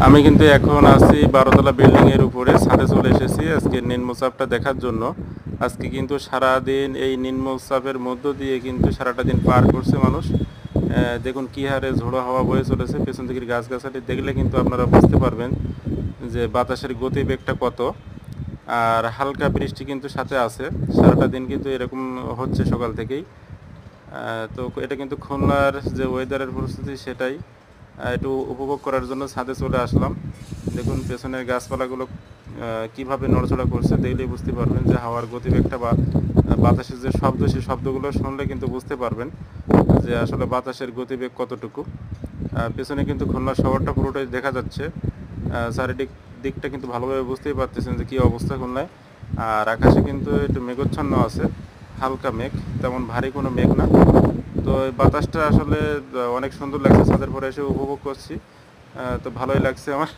আমি কিন্তু এখন আছি 12তলা বিল্ডিং এর উপরে, ছাদে চলে এসেছি আজকে নিম্নচাপটা দেখার জন্য। আজকে কিন্তু সারাদিন এই নিম্নচাপের মধ্য দিয়ে কিন্তু সারাটা দিন পার করছে মানুষ। দেখুন কি হারে ঝোড়ো হাওয়া বয়ে চলেছে, পেছন দিকের গাছগাছালি দেখলে কিন্তু আপনারা বুঝতে পারবেন যে বাতাসের গতিবেগটা কত। আর হালকা বৃষ্টি কিন্তু সাথে আছে, সারাটা দিন কিন্তু এরকম হচ্ছে সকাল থেকেই। তো এটা কিন্তু খুলনার যে ওয়েদারের পরিস্থিতি সেটাই একটু উপভোগ করার জন্য ছাদে চলে আসলাম। দেখুন পেছনের গাছপালাগুলো কিভাবে নড়াচড়া করছে, দেখলেই বুঝতে পারবেন যে হাওয়ার গতিবেগটা বা বাতাসের যে শব্দ, সেই শব্দগুলো শুনলে কিন্তু বুঝতে পারবেন যে আসলে বাতাসের গতিবেগ কতটুকু। পেছনে কিন্তু খুলনা শহরটা পুরোটাই দেখা যাচ্ছে, চারিদিক দিকটা কিন্তু ভালোভাবে বুঝতেই পারতেছেন যে কী অবস্থা খুলনায়। আর আকাশে কিন্তু একটু মেঘাচ্ছন্ন আছে, হালকা মেঘ, তেমন ভারী কোনো মেঘ না। তো এই বাতাসটা আসলে অনেক সুন্দর লাগছে, ছাদের পরে এসে উপভোগ করছি। তো ভালোই লাগছে আমার।